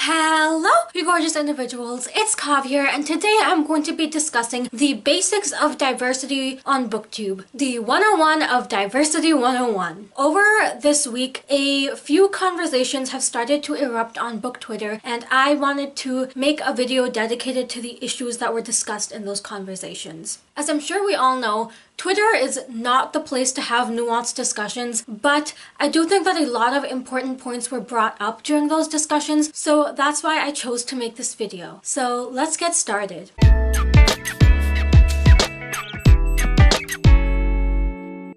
Hello, you gorgeous individuals. It's Kav here, and today I'm going to be discussing the basics of diversity on BookTube, the 101 of Diversity 101. Over this week, a few conversations have started to erupt on Book Twitter, and I wanted to make a video dedicated to the issues that were discussed in those conversations. As I'm sure we all know, Twitter is not the place to have nuanced discussions, but I do think that a lot of important points were brought up during those discussions, so that's why I chose to make this video. So let's get started.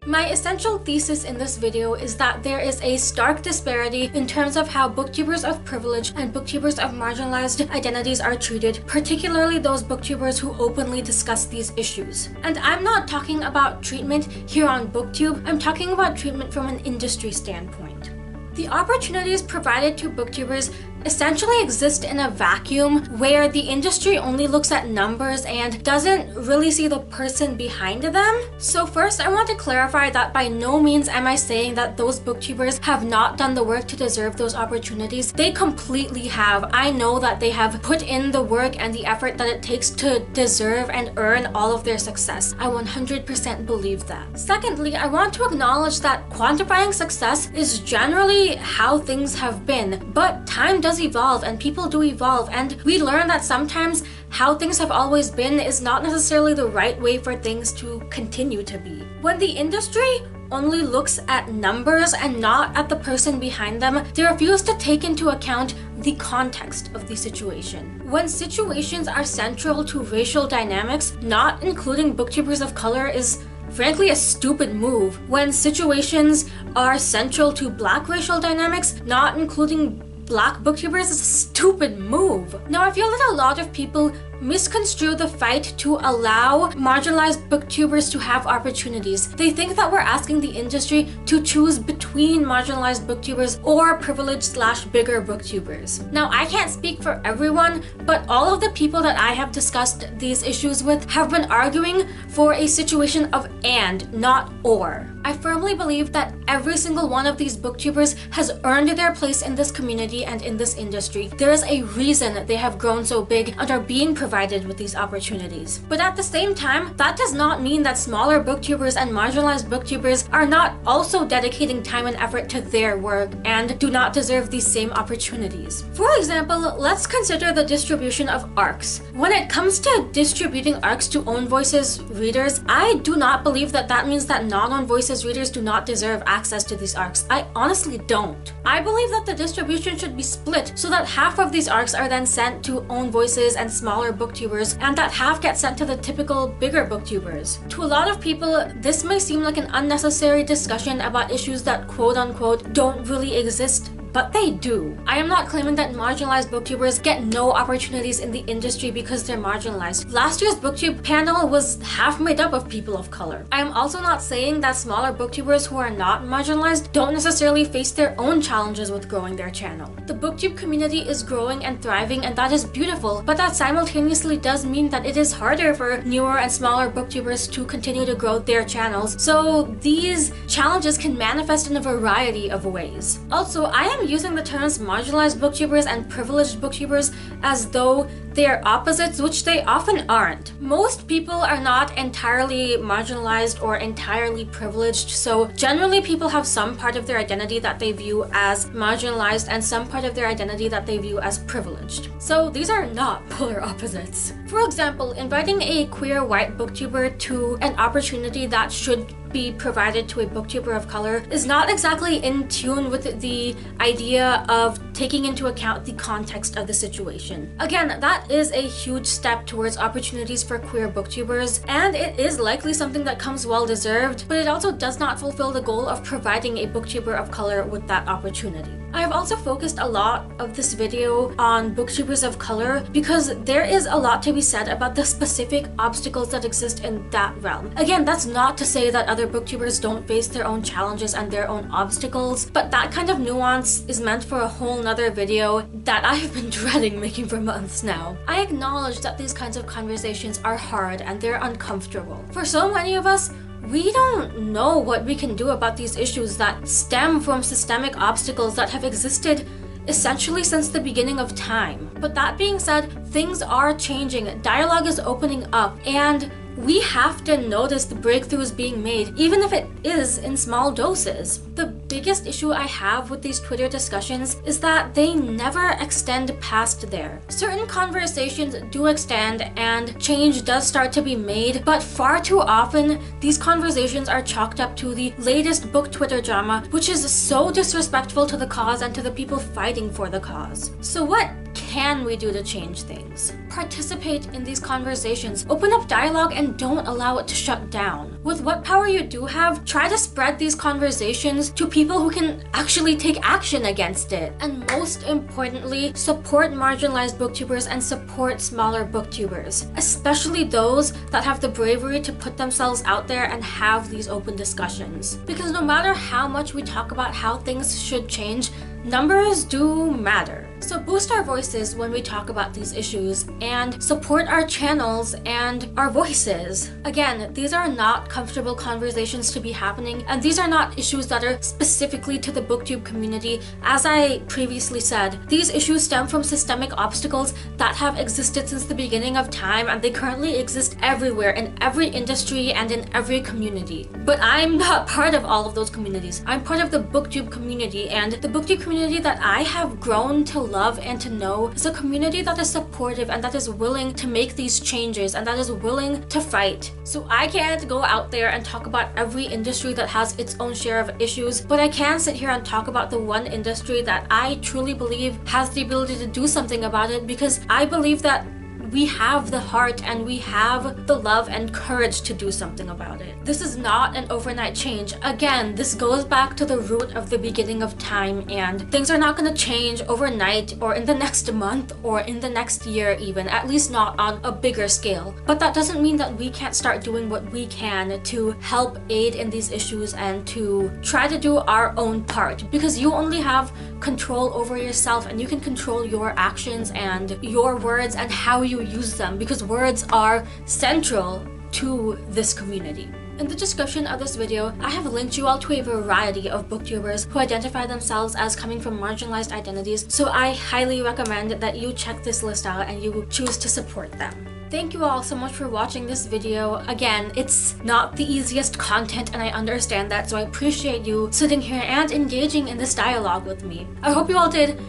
My essential thesis in this video is that there is a stark disparity in terms of how booktubers of privilege and booktubers of marginalized identities are treated, particularly those booktubers who openly discuss these issues. And I'm not talking about treatment here on BookTube, I'm talking about treatment from an industry standpoint. The opportunities provided to booktubers essentially exist in a vacuum where the industry only looks at numbers and doesn't really see the person behind them. So first, I want to clarify that by no means am I saying that those booktubers have not done the work to deserve those opportunities. They completely have. I know that they have put in the work and the effort that it takes to deserve and earn all of their success. I 100% believe that. Secondly, I want to acknowledge that quantifying success is generally how things have been, but time does evolve and people do evolve, and we learn that sometimes how things have always been is not necessarily the right way for things to continue to be. When the industry only looks at numbers and not at the person behind them, they refuse to take into account the context of the situation. When situations are central to racial dynamics, not including booktubers of color is frankly a stupid move. When situations are central to Black racial dynamics, not including Black booktubers is a stupid move. Now, I feel that a lot of people misconstrue the fight to allow marginalized booktubers to have opportunities. They think that we're asking the industry to choose between marginalized booktubers or privileged/bigger booktubers. Now, I can't speak for everyone, but all of the people that I have discussed these issues with have been arguing for a situation of and, not or. I firmly believe that every single one of these booktubers has earned their place in this community and in this industry. There is a reason they have grown so big and are being provided with these opportunities. But at the same time, that does not mean that smaller booktubers and marginalized booktubers are not also dedicating time and effort to their work and do not deserve these same opportunities. For example, let's consider the distribution of ARCs. When it comes to distributing ARCs to Own Voices readers, I do not believe that that means that non-Own Voices readers do not deserve access to these ARCs. I honestly don't. I believe that the distribution should be split so that half of these ARCs are then sent to Own Voices and smaller booktubers, and that half gets sent to the typical bigger booktubers. To a lot of people, this may seem like an unnecessary discussion about issues that quote-unquote don't really exist, but they do. I am not claiming that marginalized booktubers get no opportunities in the industry because they're marginalized. Last year's BookTube panel was half made up of people of color. I am also not saying that smaller booktubers who are not marginalized don't necessarily face their own challenges with growing their channel. The BookTube community is growing and thriving, and that is beautiful, but that simultaneously does mean that it is harder for newer and smaller booktubers to continue to grow their channels. So these challenges can manifest in a variety of ways. Also, I am using the terms marginalized booktubers and privileged booktubers as though they are opposites, which they often aren't. Most people are not entirely marginalized or entirely privileged, so generally people have some part of their identity that they view as marginalized and some part of their identity that they view as privileged. So these are not polar opposites. For example, inviting a queer white booktuber to an opportunity that should be provided to a booktuber of color is not exactly in tune with the idea of taking into account the context of the situation. Again, that is a huge step towards opportunities for queer booktubers, and it is likely something that comes well deserved, but it also does not fulfill the goal of providing a booktuber of color with that opportunity. I have also focused a lot of this video on booktubers of color because there is a lot to be said about the specific obstacles that exist in that realm. Again, that's not to say that other booktubers don't face their own challenges and their own obstacles, but that kind of nuance is meant for a whole nother video that I have been dreading making for months now. I acknowledge that these kinds of conversations are hard and they're uncomfortable. For so many of us, we don't know what we can do about these issues that stem from systemic obstacles that have existed essentially since the beginning of time. But that being said, things are changing, dialogue is opening up, and we have to notice the breakthroughs being made, even if it is in small doses. The biggest issue I have with these Twitter discussions is that they never extend past there. Certain conversations do extend and change does start to be made, but far too often these conversations are chalked up to the latest book Twitter drama, which is so disrespectful to the cause and to the people fighting for the cause. So what can we do to change things? Participate in these conversations, open up dialogue, and don't allow it to shut down. With what power you do have, try to spread these conversations to people who can actually take action against it. And most importantly, support marginalized booktubers and support smaller booktubers, especially those that have the bravery to put themselves out there and have these open discussions. Because no matter how much we talk about how things should change, numbers do matter. So boost our voices when we talk about these issues and support our channels and our voices. Again, these are not comfortable conversations to be happening, and these are not issues that are specifically to the booktube community. As I previously said, these issues stem from systemic obstacles that have existed since the beginning of time, and they currently exist everywhere in every industry and in every community. But I'm not part of all of those communities. I'm part of the booktube community, and the booktube community that I have grown to love and to know is a community that is supportive and that is willing to make these changes and that is willing to fight. So I can't go out there and talk about every industry that has its own share of issues, but I can sit here and talk about the one industry that I truly believe has the ability to do something about it, because I believe that we have the heart and we have the love and courage to do something about it. This is not an overnight change. Again, this goes back to the root of the beginning of time, and things are not going to change overnight or in the next month or in the next year even, at least not on a bigger scale. But that doesn't mean that we can't start doing what we can to help aid in these issues and to try to do our own part, because you only have control over yourself and you can control your actions and your words and how you use them, because words are central to this community. In the description of this video, I have linked you all to a variety of booktubers who identify themselves as coming from marginalized identities, so I highly recommend that you check this list out and you choose to support them. Thank you all so much for watching this video. Again, it's not the easiest content and I understand that, so I appreciate you sitting here and engaging in this dialogue with me. I hope you all did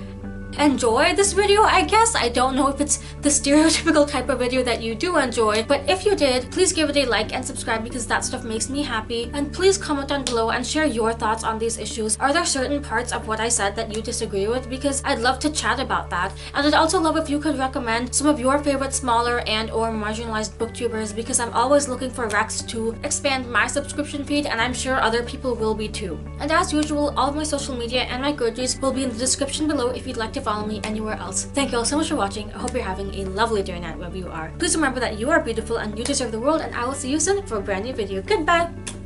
enjoy this video, I guess. I don't know if it's the stereotypical type of video that you do enjoy, but if you did, please give it a like and subscribe because that stuff makes me happy. And please comment down below and share your thoughts on these issues. Are there certain parts of what I said that you disagree with? Because I'd love to chat about that. And I'd also love if you could recommend some of your favorite smaller and or marginalized booktubers, because I'm always looking for recs to expand my subscription feed, and I'm sure other people will be too. And as usual, all of my social media and my Goodreads will be in the description below if you'd like to follow me anywhere else. Thank you all so much for watching. I hope you're having a lovely day or night wherever you are. Please remember that you are beautiful and you deserve the world, and I will see you soon for a brand new video. Goodbye!